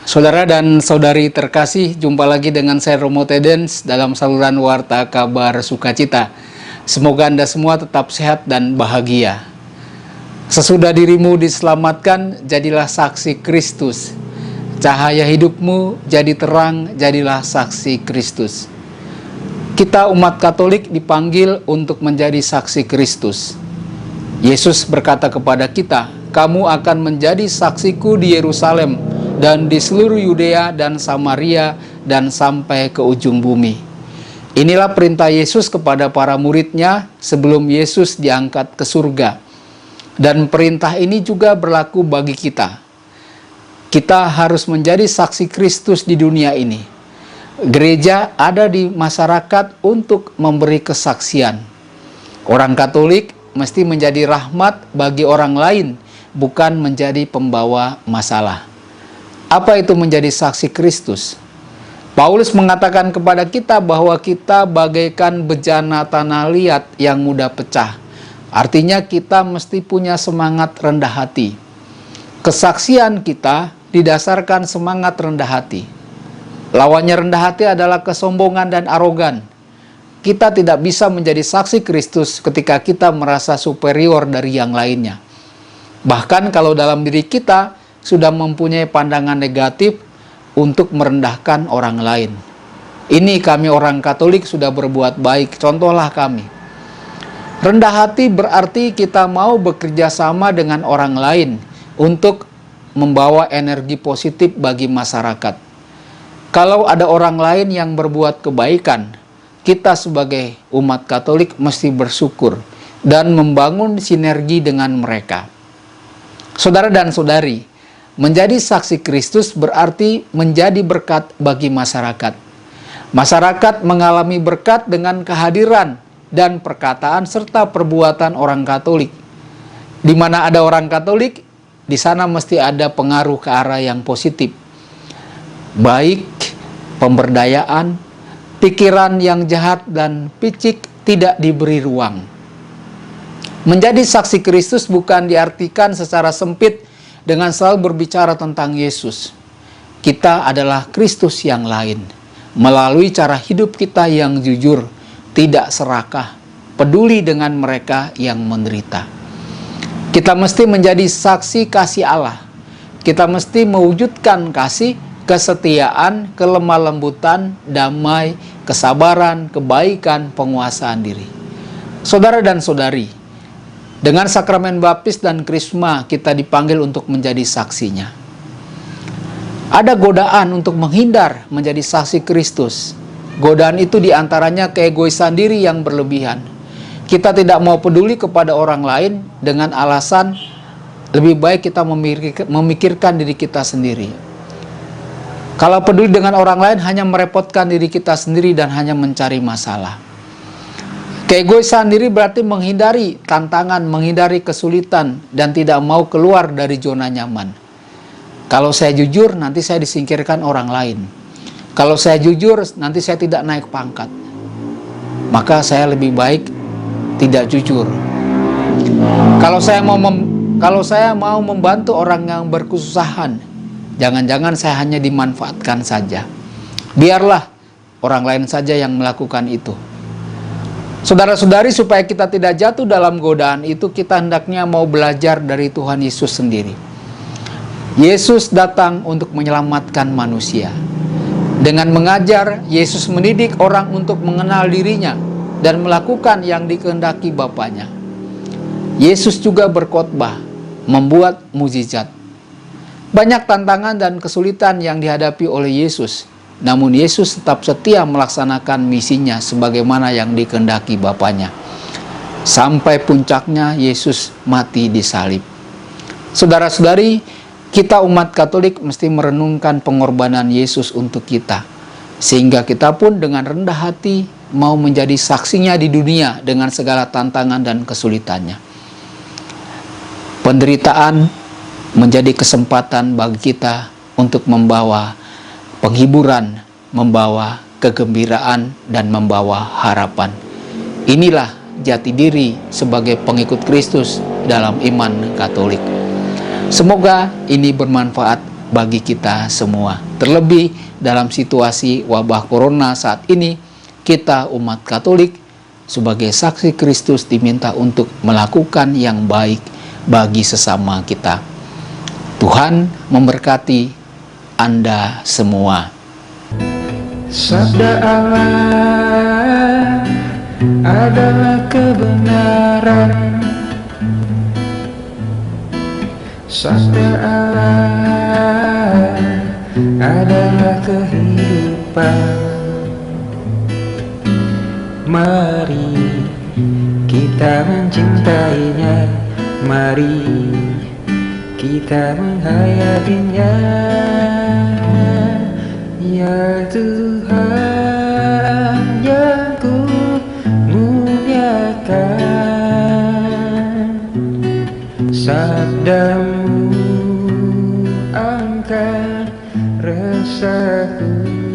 Saudara dan saudari terkasih, jumpa lagi dengan saya Romo Tedens dalam saluran Warta Kabar Sukacita. Semoga Anda semua tetap sehat dan bahagia. Sesudah dirimu diselamatkan, jadilah saksi Kristus. Cahaya hidupmu jadi terang, jadilah saksi Kristus. Kita umat Katolik dipanggil untuk menjadi saksi Kristus. Yesus berkata kepada kita, "Kamu akan menjadi saksiku di Yerusalem dan di seluruh Yudea dan Samaria dan sampai ke ujung bumi." Inilah perintah Yesus kepada para muridnya sebelum Yesus diangkat ke surga. Dan perintah ini juga berlaku bagi kita. Kita harus menjadi saksi Kristus di dunia ini. Gereja ada di masyarakat untuk memberi kesaksian. Orang Katolik mesti menjadi rahmat bagi orang lain, bukan menjadi pembawa masalah. Apa itu menjadi saksi Kristus? Paulus mengatakan kepada kita bahwa kita bagaikan bejana tanah liat yang mudah pecah. Artinya kita mesti punya semangat rendah hati. Kesaksian kita didasarkan semangat rendah hati. Lawannya rendah hati adalah kesombongan dan arogan. Kita tidak bisa menjadi saksi Kristus ketika kita merasa superior dari yang lainnya. Bahkan kalau dalam diri kita sudah mempunyai pandangan negatif untuk merendahkan orang lain. Ini kami orang Katolik sudah berbuat baik, contohlah kami. Rendah hati berarti kita mau bekerja sama dengan orang lain untuk membawa energi positif bagi masyarakat. Kalau ada orang lain yang berbuat kebaikan, kita sebagai umat Katolik mesti bersyukur dan membangun sinergi dengan mereka. Saudara dan saudari, menjadi saksi Kristus berarti menjadi berkat bagi masyarakat. Masyarakat mengalami berkat dengan kehadiran dan perkataan serta perbuatan orang Katolik. Di mana ada orang Katolik, di sana mesti ada pengaruh ke arah yang positif. Baik pemberdayaan, pikiran yang jahat dan picik tidak diberi ruang. Menjadi saksi Kristus bukan diartikan secara sempit dengan selalu berbicara tentang Yesus. Kita adalah Kristus yang lain. Melalui cara hidup kita yang jujur, tidak serakah, peduli dengan mereka yang menderita. Kita mesti menjadi saksi kasih Allah. Kita mesti mewujudkan kasih, kesetiaan, kelemah lembutan, damai, kesabaran, kebaikan, penguasaan diri. Saudara dan saudari, dengan sakramen baptis dan krisma kita dipanggil untuk menjadi saksinya. Ada godaan untuk menghindar menjadi saksi Kristus. Godaan itu diantaranya keegoisan diri yang berlebihan. Kita tidak mau peduli kepada orang lain dengan alasan lebih baik kita memikirkan diri kita sendiri. Kalau peduli dengan orang lain hanya merepotkan diri kita sendiri dan hanya mencari masalah. Keegoisan diri berarti menghindari tantangan, menghindari kesulitan, dan tidak mau keluar dari zona nyaman. Kalau saya jujur, nanti saya disingkirkan orang lain. Kalau saya jujur, nanti saya tidak naik pangkat. Maka saya lebih baik tidak jujur. Kalau saya mau membantu orang yang berkesusahan, jangan-jangan saya hanya dimanfaatkan saja. Biarlah orang lain saja yang melakukan itu. Saudara-saudari, supaya kita tidak jatuh dalam godaan itu, kita hendaknya mau belajar dari Tuhan Yesus sendiri. Yesus datang untuk menyelamatkan manusia. Dengan mengajar, Yesus mendidik orang untuk mengenal dirinya dan melakukan yang dikehendaki Bapanya. Yesus juga berkhotbah, membuat mukjizat. Banyak tantangan dan kesulitan yang dihadapi oleh Yesus. Namun Yesus tetap setia melaksanakan misinya sebagaimana yang dikehendaki Bapanya. Sampai puncaknya Yesus mati di salib. Saudara-saudari, kita umat Katolik mesti merenungkan pengorbanan Yesus untuk kita. Sehingga kita pun dengan rendah hati mau menjadi saksinya di dunia dengan segala tantangan dan kesulitannya. Penderitaan menjadi kesempatan bagi kita untuk membawa penghiburan, membawa kegembiraan, dan membawa harapan. Inilah jati diri sebagai pengikut Kristus dalam iman Katolik. Semoga ini bermanfaat bagi kita semua. Terlebih dalam situasi wabah corona saat ini, kita umat Katolik sebagai saksi Kristus diminta untuk melakukan yang baik bagi sesama kita. Tuhan memberkati Anda semua. Sabda Allah adalah kebenaran. Sabda Allah adalah kehidupan. Mari kita mencintainya, mari kita menghayatinya. Ya Tuhan yang ku muliakan, sabdamu angkat resahku.